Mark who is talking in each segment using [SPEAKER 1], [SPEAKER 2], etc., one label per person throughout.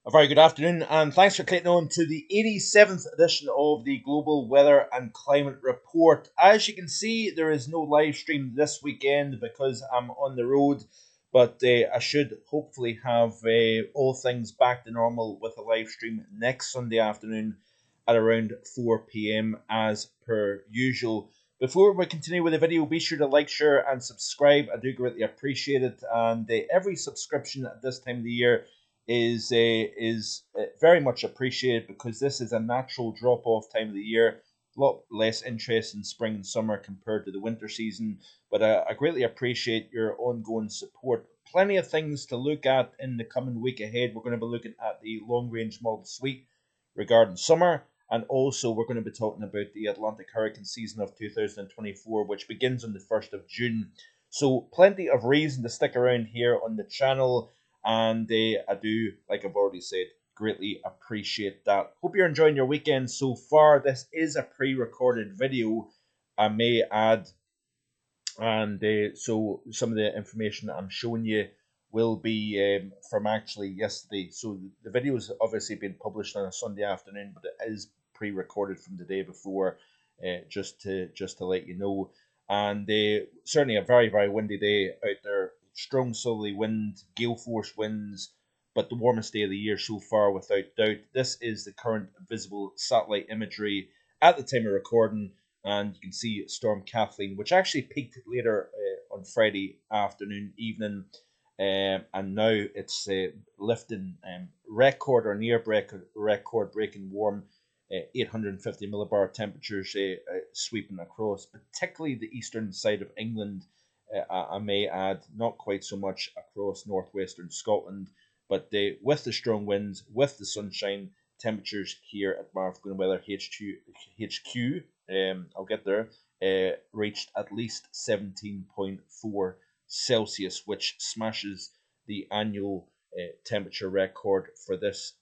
[SPEAKER 1] A very good afternoon, and thanks for clicking on to the 87th edition of the Global Weather and Climate Report. As you can see, there is no live stream this weekend because I'm on the road, but I should hopefully have all things back to normal with a live stream next Sunday afternoon at around 4 p.m. as per usual. Before we continue with the video, be sure to like, share, and subscribe. I do greatly appreciate it, and every subscription at this time of the year is very much appreciated because this is a natural drop off time of the year. A lot less interest in spring and summer compared to the winter season, but I greatly appreciate your ongoing support. Plenty of things to look at in the coming week ahead. We're going to be looking at the long range model suite regarding summer, and also we're going to be talking about the Atlantic hurricane season of 2024, which begins on the 1st of June. So plenty of reason to stick around here on the channel, and I do, like I've already said, greatly appreciate that. Hope you're enjoying your weekend so far. This is a pre-recorded video, I may add, and so some of the information that I'm showing you will be from actually yesterday. So the video has obviously been published on a Sunday afternoon, but it is pre-recorded from the day before, just to let you know. And certainly a very windy day out there. Strong southerly wind, gale force winds, but the warmest day of the year so far, without doubt. This is the current visible satellite imagery at the time of recording, and you can see Storm Kathleen, which actually peaked later on Friday afternoon, evening, and now it's lifting record or near record breaking warm 850 millibar temperatures sweeping across, particularly the eastern side of England. I may add, not quite so much across northwestern Scotland, but with the strong winds, with the sunshine, temperatures here at Marvin Weather HQ, I'll get there, reached at least 17.4 Celsius, which smashes the annual temperature record for this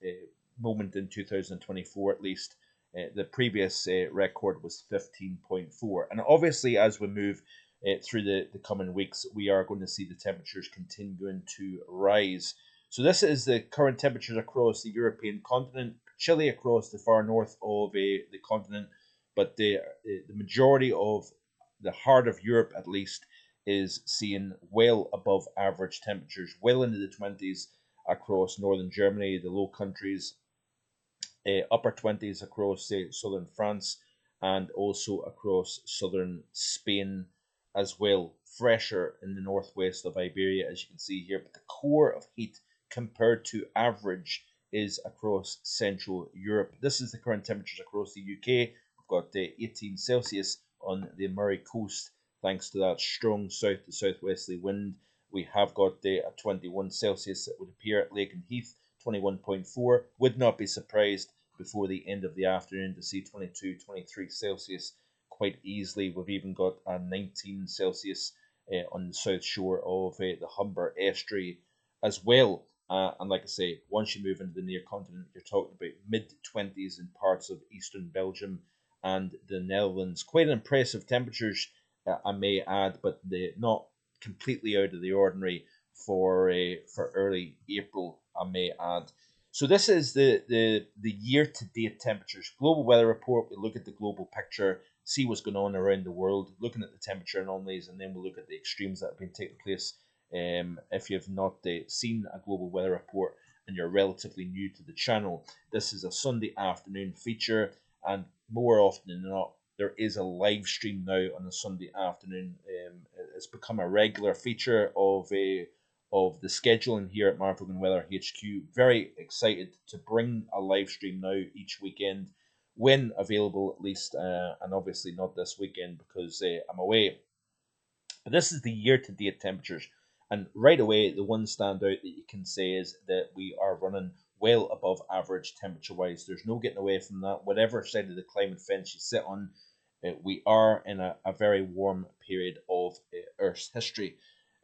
[SPEAKER 1] moment in 2024 at least. The previous record was 15.4. And obviously, as we move through the coming weeks, we are going to see the temperatures continuing to rise. So this is the current temperatures across the European continent, chilly across the far north of the continent, but the majority of the heart of Europe, at least, is seeing well above average temperatures, well into the 20s across northern Germany, the Low Countries, upper 20s across southern France, and also across southern Spain as well. Fresher in the northwest of Iberia, as you can see here, but the core of heat compared to average is across Central Europe. This is the current temperatures across the UK. We've got 18 Celsius on the Murray coast, thanks to that strong south to southwesterly wind. We have got a 21 Celsius that would appear at Lakenheath, 21.4. Would not be surprised before the end of the afternoon to see 22, 23 Celsius quite easily. We've even got a 19 Celsius on the south shore of the Humber estuary as well. And like I say, once you move into the near continent, you're talking about mid-20s in parts of eastern Belgium and the Netherlands. Quite impressive temperatures, I may add, but they're not completely out of the ordinary for early April, I may add. So this is the year-to-date temperatures. Global weather report. We look at the global picture, see what's going on around the world, looking at the temperature anomalies, and then we'll look at the extremes that have been taking place. If you've not seen a global weather report and you're relatively new to the channel, this is a Sunday afternoon feature, and more often than not, there is a live stream now on a Sunday afternoon. It's become a regular feature of the scheduling here at Marvin Weather HQ. Very excited to bring a live stream now each weekend, when available at least, and obviously not this weekend because I'm away. But this is the year-to-date temperatures, and right away the one standout that you can say is that we are running well above average temperature-wise. There's no getting away from that. Whatever side of the climate fence you sit on, we are in a very warm period of Earth's history.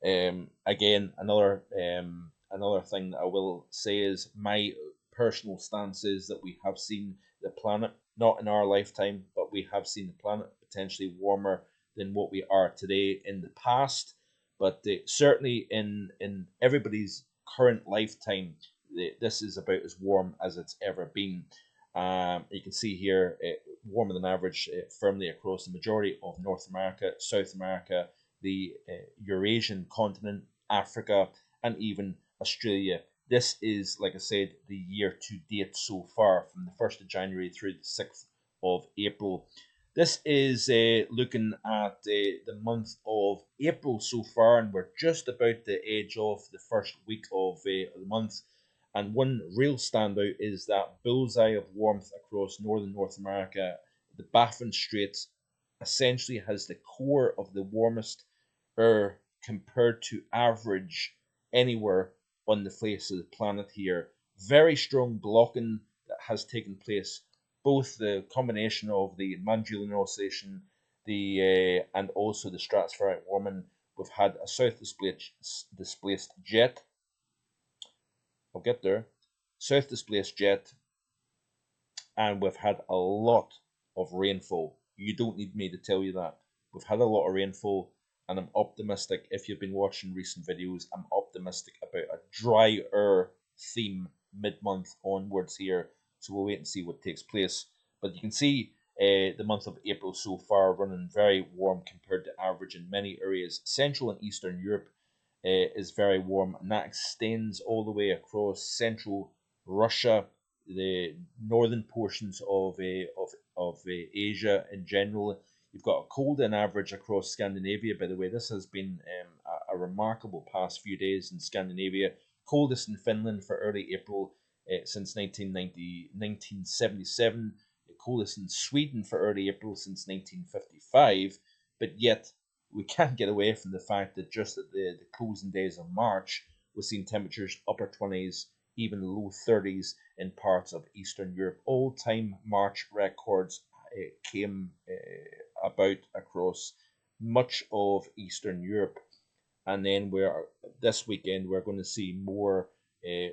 [SPEAKER 1] Again, another thing that I will say is my personal stance is that we have seen the planet, not in our lifetime, but we have seen the planet potentially warmer than what we are today in the past. But certainly in everybody's current lifetime, this is about as warm as it's ever been. You can see here, warmer than average firmly across the majority of North America, South America, the Eurasian continent, Africa, and even Australia. This is, like I said, the year to date so far, from the 1st of January through the 6th of April. This is looking at the month of April so far, and we're just about the edge of the first week of the month. And one real standout is that bullseye of warmth across northern North America. The Baffin Straits essentially has the core of the warmest air compared to average anywhere on the face of the planet here. Very strong blocking that has taken place, both the combination of the Manchulian oscillation, the and also the stratospheric warming. We've had a south displaced jet. I'll get there. South displaced jet, and we've had a lot of rainfall. You don't need me to tell you that. We've had a lot of rainfall, and I'm optimistic. If you've been watching recent videos, I'm optimistic about a drier theme mid-month onwards here. So we'll wait and see what takes place. But you can see the month of April so far running very warm compared to average in many areas. Central and Eastern Europe is very warm, and that extends all the way across central Russia, the northern portions of Asia in general. You've got a cold in average across Scandinavia. By the way, this has been a remarkable past few days in Scandinavia. Coldest in Finland for early April since 1977. Coldest in Sweden for early April since 1955. But yet, we can't get away from the fact that just at the closing days of March, we're seeing temperatures upper 20s, even low 30s in parts of Eastern Europe. All-time March records came about across much of Eastern Europe. And then this weekend we're going to see more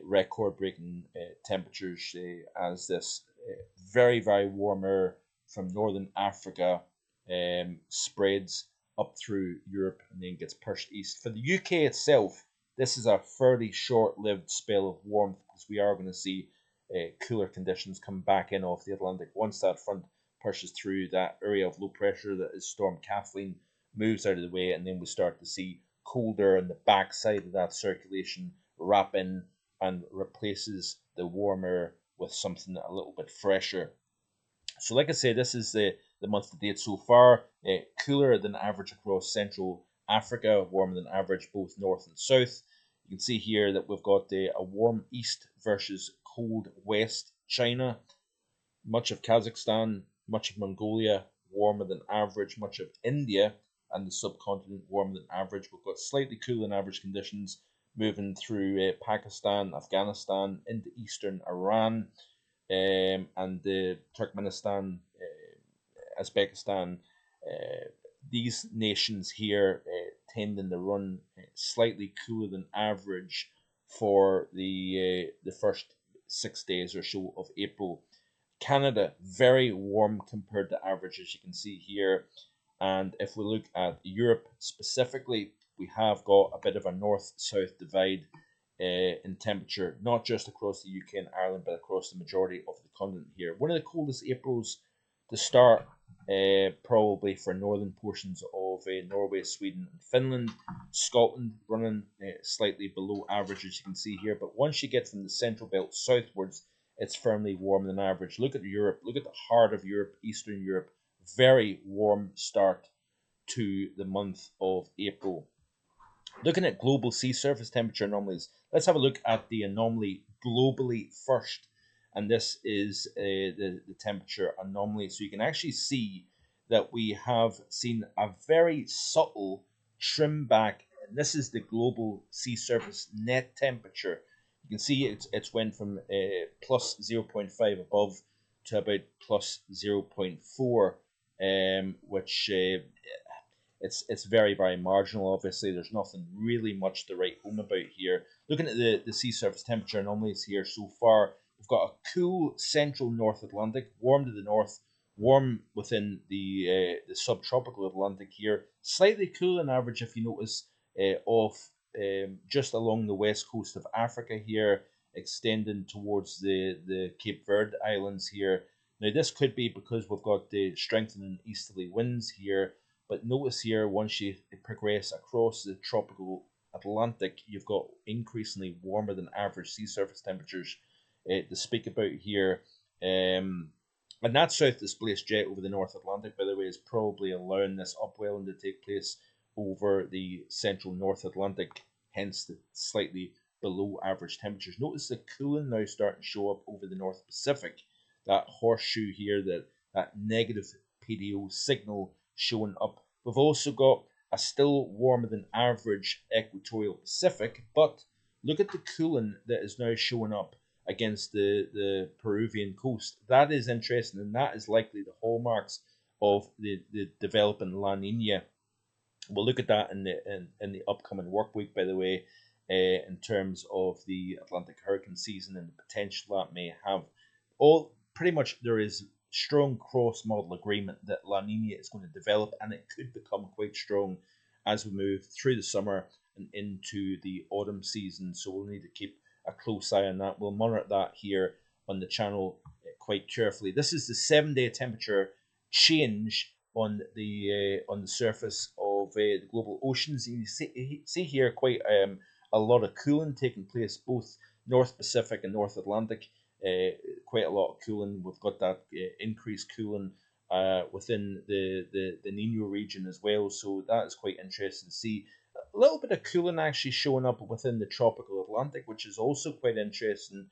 [SPEAKER 1] record-breaking temperatures as this very, very warm air from northern Africa spreads up through Europe and then gets pushed east. For the UK itself, this is a fairly short-lived spell of warmth, because we are going to see cooler conditions come back in off the Atlantic once that front pushes through that area of low pressure that is Storm Kathleen, moves out of the way, and then we start to see colder on the backside of that circulation wrap in and replaces the warmer with something a little bit fresher. So like I say, this is the month to date so far. Cooler than average across Central Africa, warmer than average both north and south. You can see here that we've got a warm east versus cold west China. Much of Kazakhstan, much of Mongolia, warmer than average. Much of India and the subcontinent, warmer than average. We've got slightly cooler than average conditions moving through Pakistan, Afghanistan, into eastern Iran, and Turkmenistan, Uzbekistan. These nations here tending to run slightly cooler than average for the first 6 days or so of April. Canada, very warm compared to average, as you can see here. And if we look at Europe specifically, we have got a bit of a north-south divide in temperature, not just across the UK and Ireland, but across the majority of the continent here. One of the coldest Aprils to start, probably for northern portions of Norway, Sweden, and Finland. Scotland running slightly below average, as you can see here. But once you get from the central belt southwards, it's firmly warmer than average. Look at Europe. Look at the heart of Europe, Eastern Europe. Very warm start to the month of April. Looking at global sea surface temperature anomalies, let's have a look at the anomaly globally first. And this is the temperature anomaly. So you can actually see that we have seen a very subtle trim back. And this is the global sea surface net temperature. You can see it's went from plus 0.5 above to about plus 0.4, which it's very, very marginal. Obviously, there's nothing really much to write home about here. Looking at the sea surface temperature anomalies here so far, we've got a cool central North Atlantic, warm to the north, warm within the subtropical Atlantic here, slightly cooler than average if you notice off just along the west coast of Africa here. extending towards the Cape Verde Islands here. Now, this could be because we've got the strengthening easterly winds here, but notice here, once you progress across the tropical Atlantic, you've got increasingly warmer than average sea surface temperatures to speak about here. And that south displaced jet over the North Atlantic, by the way, is probably allowing this upwelling to take place over the central North Atlantic, hence the slightly below average temperatures. Notice the cooling now starting to show up over the North Pacific. That horseshoe here, that negative PDO signal showing up. We've also got a still warmer than average equatorial Pacific, but look at the cooling that is now showing up against the Peruvian coast. That is interesting, and that is likely the hallmarks of the developing La Nina. We'll look at that in the upcoming work week, by the way, in terms of the Atlantic hurricane season and the potential that may have. All pretty much there is strong cross model agreement that La Nina is going to develop, and it could become quite strong as we move through the summer and into the autumn season. So we'll need to keep a close eye on that. We'll monitor that here on the channel quite carefully. This is the 7-day temperature change on the surface of the global oceans. You see here quite a lot of cooling taking place, both North Pacific and North Atlantic. Quite a lot of cooling. We've got that increased cooling within the Nino region as well. So that is quite interesting to see. A little bit of cooling actually showing up within the tropical Atlantic, which is also quite interesting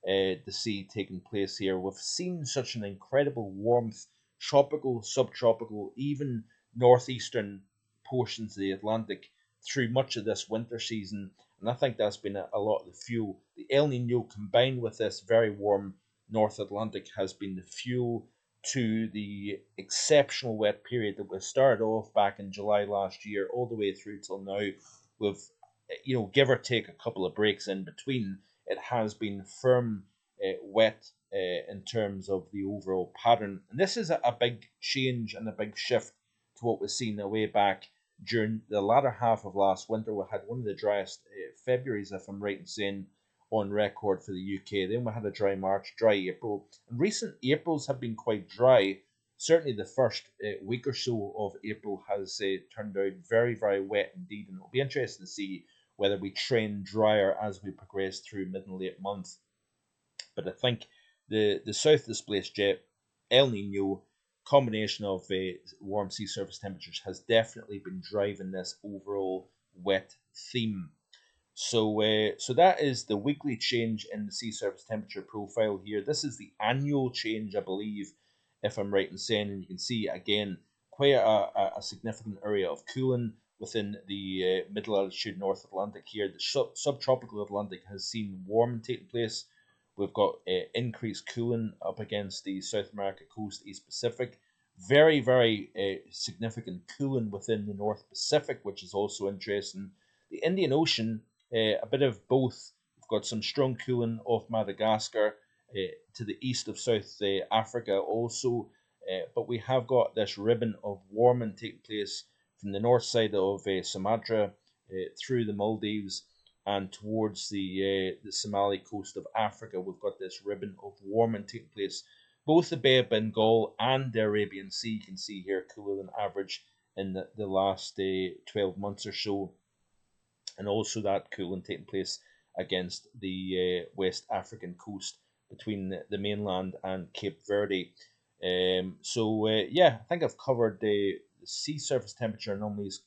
[SPEAKER 1] to see taking place here. We've seen such an incredible warmth, tropical, subtropical, even northeastern portions of the Atlantic through much of this winter season, and I think that's been a lot of the fuel. The El Nino combined with this very warm North Atlantic has been the fuel to the exceptional wet period that was started off back in July last year, all the way through till now. With, give or take a couple of breaks in between, it has been firm wet in terms of the overall pattern. And this is a big change and a big shift to what was seen way back during the latter half of last winter. We had one of the driest Februaries, if I'm right in saying, on record for the UK. Then we had a dry March, dry April. And recent Aprils have been quite dry. Certainly the first week or so of April has turned out very, very wet indeed. And it'll be interesting to see whether we trend drier as we progress through mid and late month. But I think the south displaced jet, El Nino, combination of warm sea surface temperatures has definitely been driving this overall wet theme. So that is the weekly change in the sea surface temperature profile here. This is the annual change, I believe, if I'm right in saying, and you can see again quite a significant area of cooling within the middle altitude North Atlantic here. The subtropical Atlantic has seen warming taking place. We've got increased cooling up against the South America coast, East Pacific. Very, very significant cooling within the North Pacific, which is also interesting. The Indian Ocean, a bit of both. We've got some strong cooling off Madagascar to the east of South Africa also. But we have got this ribbon of warming taking place from the north side of Sumatra through the Maldives and towards the Somali coast of Africa. We've got this ribbon of warming taking place. Both the Bay of Bengal and the Arabian Sea, you can see here, cooler than average in the last 12 months or so. And also that cooling taking place against the West African coast between the mainland and Cape Verde. Yeah, I think I've covered the sea surface temperature anomalies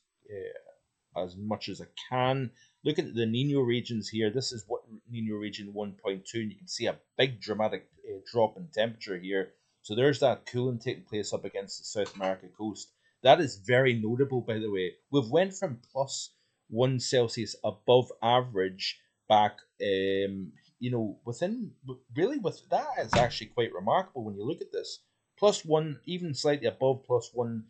[SPEAKER 1] as much as I can. Looking at the Nino regions here, this is what Nino region 1.2, and you can see a big dramatic drop in temperature here. So there's that cooling taking place up against the South America coast. That is very notable, by the way. We've went from +1 Celsius above average back, within, really, with that is actually quite remarkable when you look at this. +1, even slightly above +1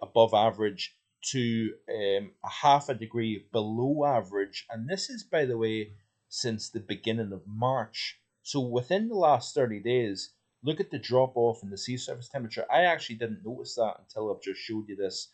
[SPEAKER 1] above average to a half a degree below average. And this is, by the way, since the beginning of March. So within the last 30 days, look at the drop off in the sea surface temperature. I actually didn't notice that until I've just showed you this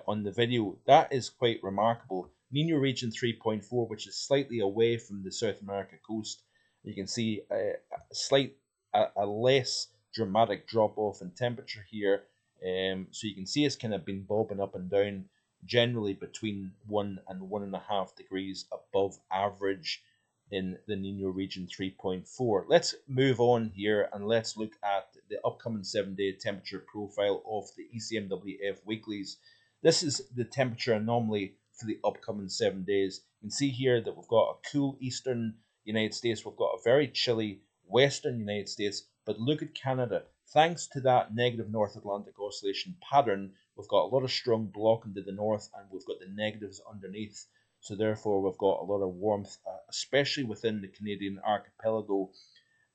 [SPEAKER 1] on the video. That is quite remarkable. Nino region 3.4, which is slightly away from the South America coast, You can see a less dramatic drop off in temperature here. So you can see it's kind of been bobbing up and down, generally between 1 and 1.5 degrees above average in the Nino region 3.4. Let's move on here and let's look at the upcoming 7 day temperature profile of the ECMWF weeklies. This is the temperature anomaly for the upcoming 7 days. You can see here that we've got a cool eastern United States, we've got a very chilly western United States, but look at Canada. Thanks to that negative North Atlantic oscillation pattern, we've got a lot of strong blocking to the north and we've got the negatives underneath. So therefore, we've got a lot of warmth, especially within the Canadian archipelago.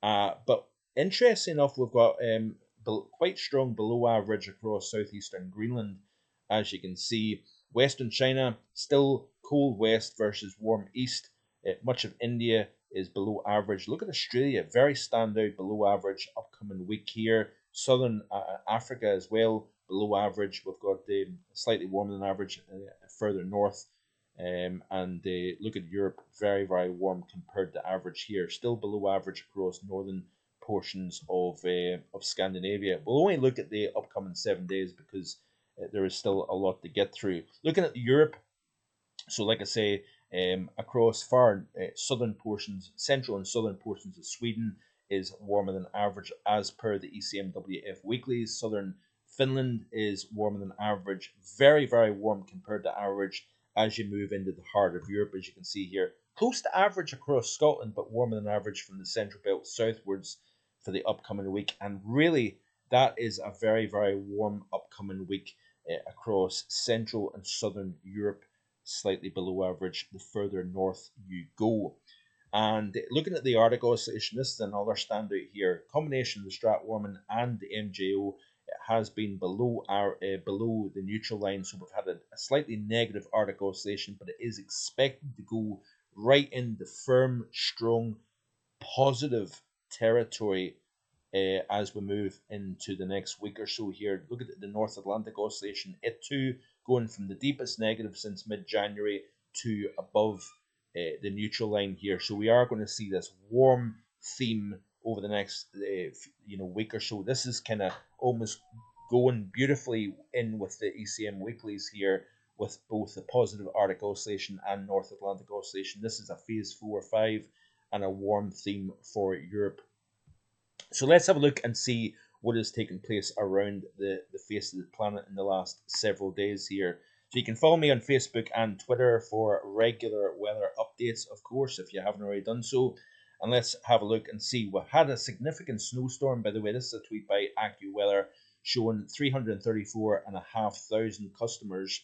[SPEAKER 1] But interesting enough, we've got quite strong below average across southeastern Greenland. As you can see, Western China still cold west versus warm east. Much of India is below average. Look at Australia, very standout below average upcoming week here. Southern Africa as well, below average. We've got slightly warmer than average further north. And look at Europe, very, very warm compared to average here. Still below average across northern portions of Scandinavia. We'll only look at the upcoming 7 days because there is still a lot to get through. Looking at Europe, so like I say, across far southern portions, central and southern portions of Sweden is warmer than average as per the ECMWF weeklies. Southern Finland is warmer than average, very, very warm compared to average as you move into the heart of Europe, as you can see here. Close to average across Scotland, but warmer than average from the central belt southwards for the upcoming week. And really, that is a very, very warm upcoming week across central and southern Europe, slightly below average the further north you go. And looking at the Arctic oscillation, this is another standout here. Combination of the Stratwarman and the MJO has been below below the neutral line, so we've had a slightly negative Arctic oscillation, but it is expected to go right into firm, strong, positive territory as we move into the next week or so here. Look at the North Atlantic oscillation, it too going from the deepest negative since mid-January to above the neutral line here. So we are going to see this warm theme over the next week or so. This is kind of almost going beautifully in with the ECM weeklies here, with both the positive Arctic oscillation and North Atlantic oscillation. This is a phase 4 or 5 and a warm theme for Europe. So let's have a look and see what has taken place around the face of the planet in the last several days here. So you can follow me on Facebook and Twitter for regular weather updates, of course, if you haven't already done so. And let's have a look and see. We had a significant snowstorm, by the way. This is a tweet by AccuWeather showing 334,500 customers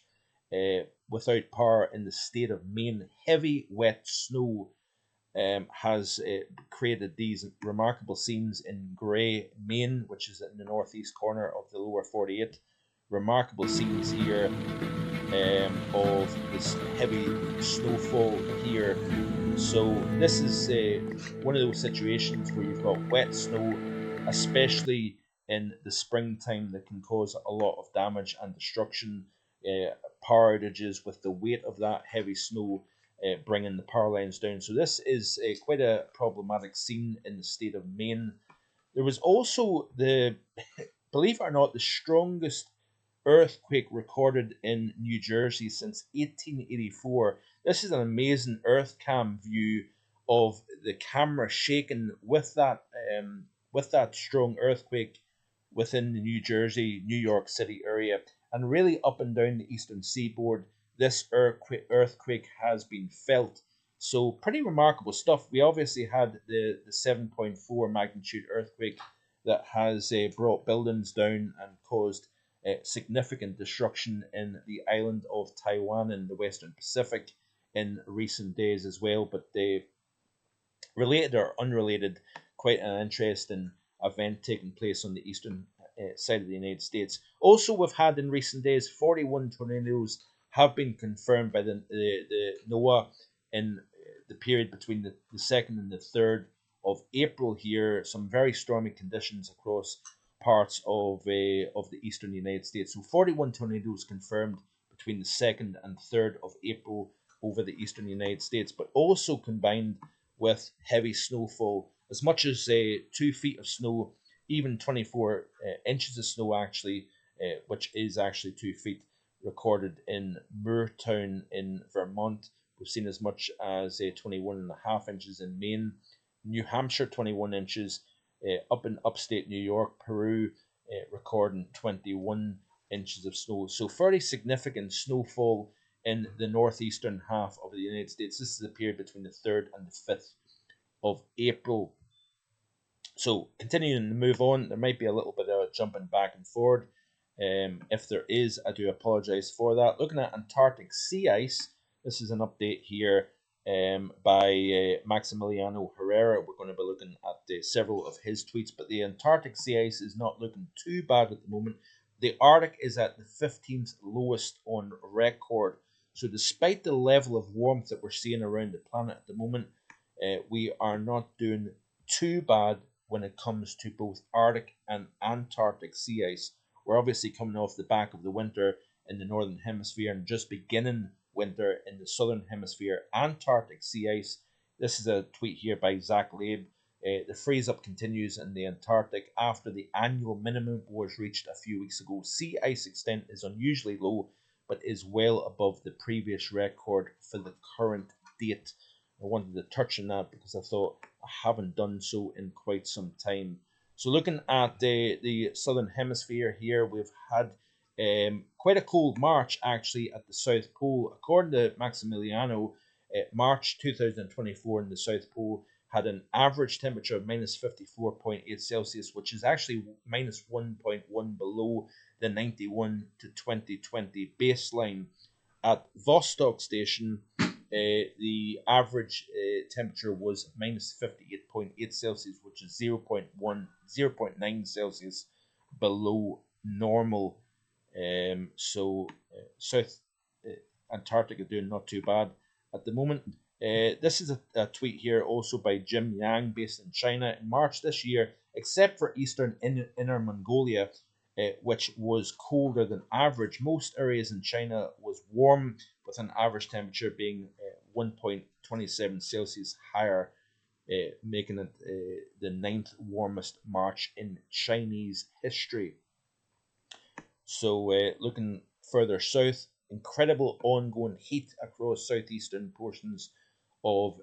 [SPEAKER 1] without power in the state of Maine. Heavy, wet snow has created these remarkable scenes in Grey, Maine, which is in the northeast corner of the lower 48. Remarkable scenes here of this heavy snowfall here. So this is one of those situations where you've got wet snow, especially in the springtime, that can cause a lot of damage and destruction. Power outages with the weight of that heavy snow bringing the power lines down. So this is quite a problematic scene in the state of Maine. There was also believe it or not, the strongest earthquake recorded in New Jersey since 1884. This is an amazing earth cam view of the camera shaking with that strong earthquake within the New York City area, and really up and down the eastern seaboard. This earthquake has been felt. So pretty remarkable stuff. We obviously had the 7.4 magnitude earthquake that has brought buildings down and caused significant destruction in the island of Taiwan in the Western Pacific in recent days as well. But related or unrelated, quite an interesting event taking place on the eastern side of the United States. Also, we've had in recent days 41 tornadoes have been confirmed by the NOAA in the period between the 2nd and the 3rd of April here. Some very stormy conditions across parts of the eastern United States. So 41 tornadoes confirmed between the 2nd and 3rd of April over the eastern United States, but also combined with heavy snowfall, as much as 2 feet of snow, even 24 inches of snow actually, which is actually 2 feet, recorded in Moortown in Vermont. We've seen as much as 21.5 inches in Maine, New Hampshire 21 inches, up in upstate New York, Peru, recording 21 inches of snow. So fairly significant snowfall in the northeastern half of the United States. This has appeared between the 3rd and the 5th of April. So continuing to move on, there might be a little bit of jumping back and forward. If there is, I do apologise for that. Looking at Antarctic sea ice, this is an update here by Maximiliano Herrera. We're going to be looking at several of his tweets, but the Antarctic sea ice is not looking too bad at the moment. The Arctic is at the 15th lowest on record. So despite the level of warmth that we're seeing around the planet at the moment, we are not doing too bad when it comes to both Arctic and Antarctic sea ice. We're obviously coming off the back of the winter in the northern hemisphere and just beginning winter in the southern hemisphere. Antarctic sea ice. This is a tweet here by Zach Labe. The freeze up continues in the Antarctic after the annual minimum was reached a few weeks ago. Sea ice extent is unusually low, but is well above the previous record for the current date. I wanted to touch on that because I thought I haven't done so in quite some time. So looking at the southern hemisphere here, we've had quite a cold March actually at the South Pole. According to Maximiliano, March 2024 in the South Pole had an average temperature of minus 54.8 Celsius, which is actually minus 1.1 below the 91 to 2020 baseline. At Vostok Station, the average temperature was minus 58.8 Celsius, which is 0.9 Celsius below normal. South Antarctica doing not too bad at the moment. This is a tweet here also by Jim Yang, based in China. In March this year, except for eastern Inner Mongolia, which was colder than average, most areas in China was warm, with an average temperature being 1.27 Celsius higher, making it the 9th warmest March in Chinese history. So looking further south, incredible ongoing heat across southeastern portions of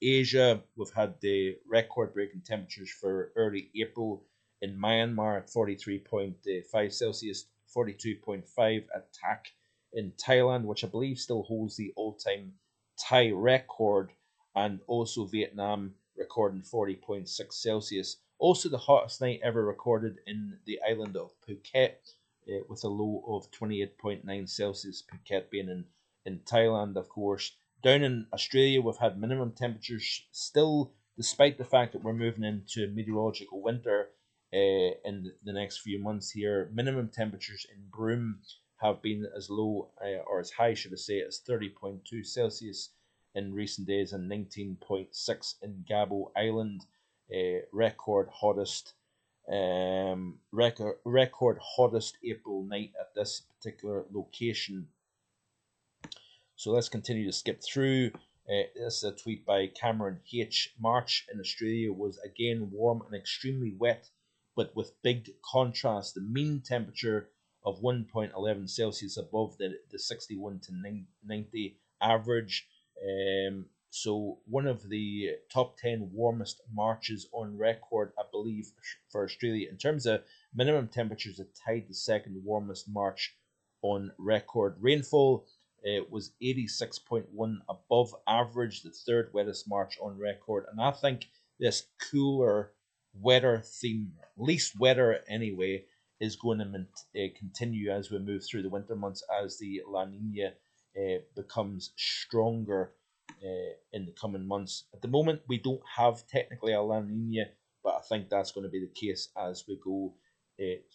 [SPEAKER 1] Asia. We've had the record-breaking temperatures for early April in Myanmar at 43.5 Celsius, 42.5 at Tak in Thailand, which I believe still holds the all-time Thai record, and also Vietnam recording 40.6 Celsius. Also the hottest night ever recorded in the island of Phuket, with a low of 28.9 Celsius, Phuket being in Thailand, of course. Down in Australia, we've had minimum temperatures still, despite the fact that we're moving into meteorological winter in the next few months here. Minimum temperatures in Broome have been as low, or as high, should I say, as 30.2 Celsius in recent days, and 19.6 in Gabo Island. Record hottest April night at this particular location. So let's continue to skip through. This is a tweet by Cameron H. March in Australia was again warm and extremely wet, but with big contrast. The mean temperature of 1.11 Celsius above the 61 to 90 average. So one of the top 10 warmest Marches on record, I believe, for Australia. In terms of minimum temperatures, it tied the second warmest March on record. Rainfall was 86.1 above average, the third wettest March on record. And I think this cooler, wetter theme, least wetter anyway, is going to continue as we move through the winter months, as the La Nina becomes stronger in the coming months. At the moment, we don't have technically a La Nina, but I think that's going to be the case as we go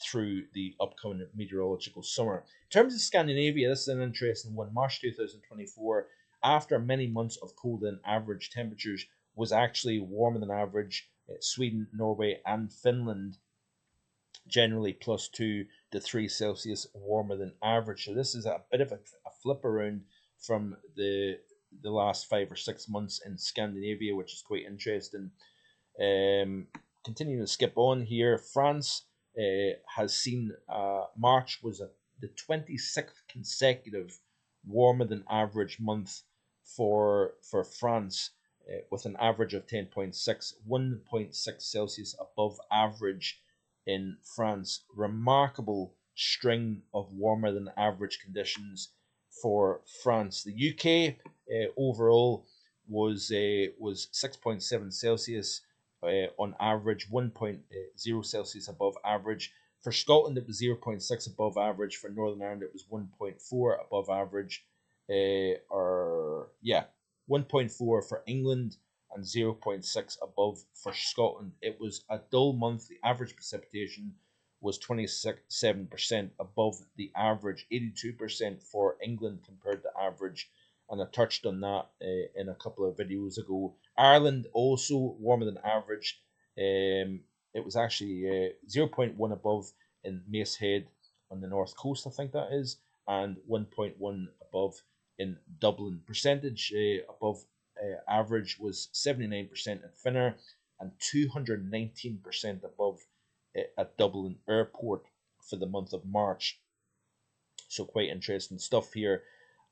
[SPEAKER 1] through the upcoming meteorological summer. In terms of Scandinavia, this is an interesting one. March 2024, after many months of colder than average temperatures, was actually warmer than average. Sweden, Norway, and Finland generally plus 2 to 3 Celsius warmer than average. So this is a bit of a flip around from the the last 5 or 6 months in Scandinavia, which is quite interesting. Um, Continuing to skip on here, France has seen March was the 26th consecutive warmer than average month for France, with an average of 10.6, 1.6 Celsius above average in France. Remarkable string of warmer than average conditions for France. The UK overall was 6.7 Celsius on average, 1.0 Celsius above average. For Scotland, it was 0.6 above average. For Northern Ireland, it was 1.4 above average. Or yeah, 1.4 for England and 0.6 above for Scotland. It was a dull month. The average precipitation was 27% above the average, 82% for England compared to average. And I touched on that in a couple of videos ago. Ireland also warmer than average. It was actually 0.1 above in Macehead on the north coast, I think that is, and 1.1 above in Dublin. Percentage above average was 79% at Finner and 219% above at Dublin Airport for the month of March. So quite interesting stuff here.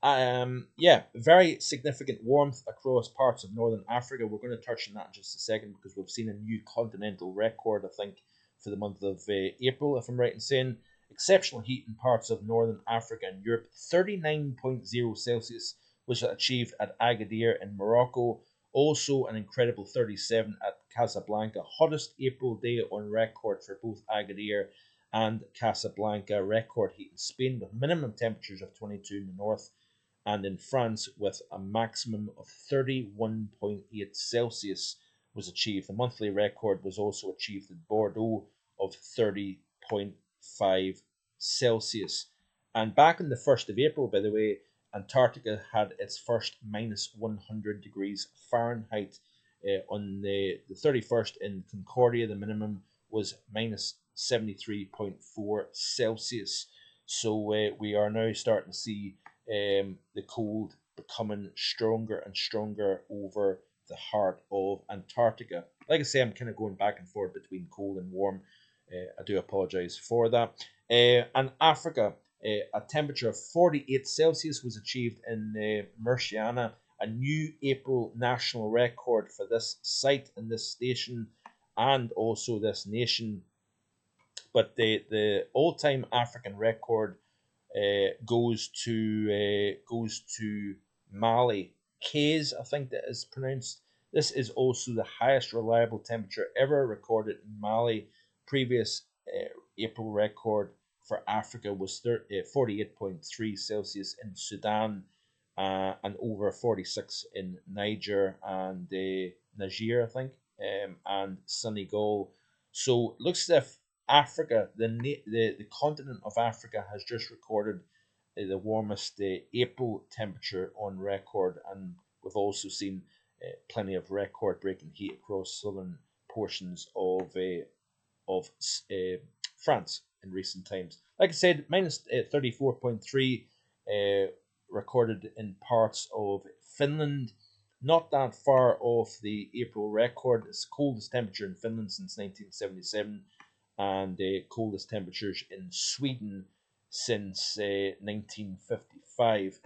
[SPEAKER 1] Yeah, very significant warmth across parts of northern Africa. We're going to touch on that in just a second because we've seen a new continental record, I think, for the month of April, if I'm right in saying. Exceptional heat in parts of northern Africa and Europe. 39.0 Celsius was achieved at Agadir in Morocco. Also an incredible 37 at Casablanca. Hottest April day on record for both Agadir and Casablanca. Record heat in Spain with minimum temperatures of 22 in the north, and in France with a maximum of 31.8 Celsius was achieved. The monthly record was also achieved in Bordeaux of 30.5 Celsius. And back on the 1st of April, by the way, Antarctica had its first minus 100 degrees Fahrenheit. On the 31st in Concordia, the minimum was minus 73.4 Celsius. So we are now starting to see the cold becoming stronger and stronger over the heart of Antarctica. Like I say, I'm kind of going back and forth between cold and warm. I do apologize for that. And Africa, a temperature of 48 Celsius was achieved in Murciana, a new April national record for this site and this station and also this nation. But the all-time African record goes to Mali. Kays, I think that is pronounced. This is also the highest reliable temperature ever recorded in Mali. Previous April record for Africa was 48.3 Celsius in Sudan, and over 46 in Niger and Niger, I think, and Senegal. So it looks as if Africa, the continent of Africa, has just recorded the warmest April temperature on record, and we've also seen plenty of record-breaking heat across southern portions of France in recent times. Like I said, minus 34.3 recorded in parts of Finland, not that far off the April record. It's the coldest temperature in Finland since 1977, and coldest temperatures in Sweden since 1955.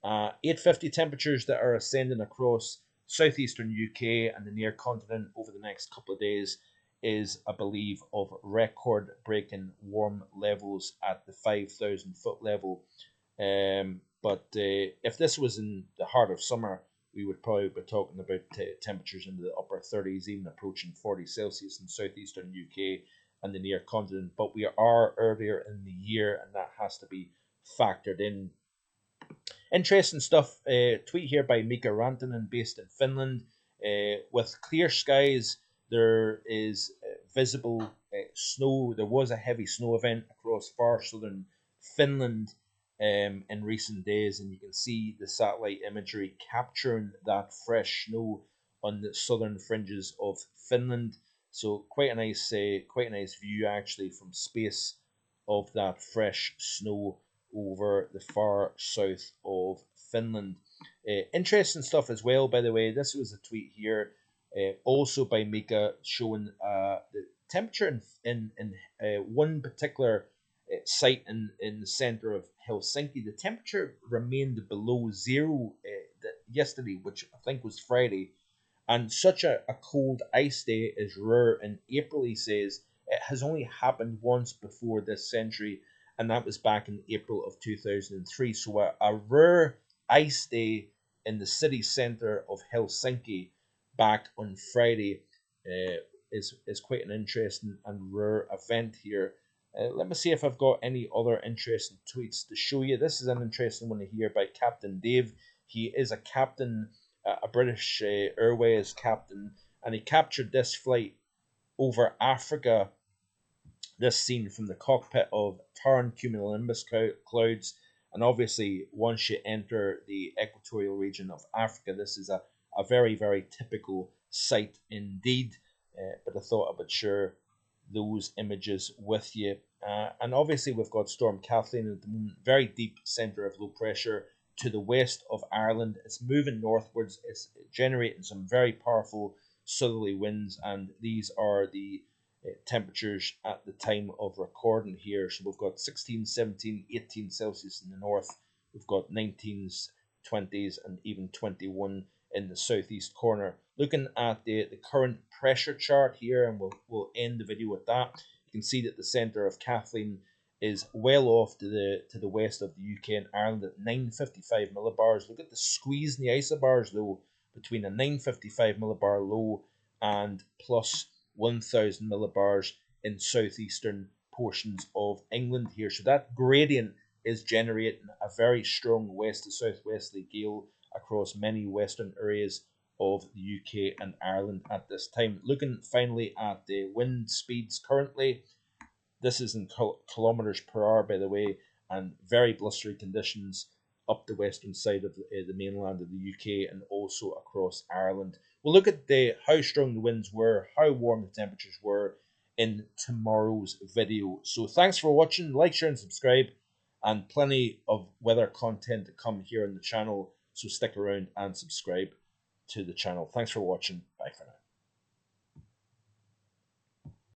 [SPEAKER 1] 850 temperatures that are ascending across southeastern UK and the near continent over the next couple of days is, I believe, of record breaking warm levels at the 5,000 foot level. But if this was in the heart of summer, we would probably be talking about temperatures into the upper 30s, even approaching 40 Celsius in southeastern UK and the near continent. But we are earlier in the year, and that has to be factored in. Interesting stuff. Tweet here by Mika Rantanen, based in Finland. With clear skies, there is visible snow. There was a heavy snow event across far southern Finland in recent days, and you can see the satellite imagery capturing that fresh snow on the southern fringes of Finland. So quite a nice view actually from space of that fresh snow over the far south of Finland. Interesting stuff as well, by the way. This was a tweet here, also by Mika, showing the temperature in one particular site in the center of Helsinki. The temperature remained below zero yesterday, which I think was Friday. And such a cold ice day is rare in April, he says. It has only happened once before this century, and that was back in April of 2003. So a rare ice day in the city centre of Helsinki back on Friday is quite an interesting and rare event here. Let me see if I've got any other interesting tweets to show you. This is an interesting one here by Captain Dave. He is a captain, a British Airways captain, and he captured this flight over Africa. This scene from the cockpit of Taran cumulonimbus clouds, and obviously once you enter the equatorial region of Africa, this is a very, very typical sight indeed. But I thought I would share those images with you. And obviously we've got Storm Kathleen at the moment, very deep centre of low pressure to the west of Ireland. It's moving northwards. It's generating some very powerful southerly winds, and these are the temperatures at the time of recording here. So we've got 16, 17, 18 Celsius in the north. We've got 19s, 20s, and even 21 in the southeast corner. Looking at the current pressure chart here, and we'll end the video with that. You can see that the centre of Kathleen is well off to the west of the UK and Ireland at 955 millibars. Look at the squeeze in the isobars though, between a 955 millibar low and plus 1000 millibars in southeastern portions of England here. So that gradient is generating a very strong west to southwesterly gale across many western areas of the UK and Ireland at this time. Looking finally at the wind speeds currently, this is in kilometers per hour, by the way, and very blustery conditions up the western side of the mainland of the UK and also across Ireland. We'll look at how strong the winds were, how warm the temperatures were in tomorrow's video. So thanks for watching. Like, share, and subscribe, and plenty of weather content to come here on the channel. So stick around and subscribe to the channel. Thanks for watching. Bye for now.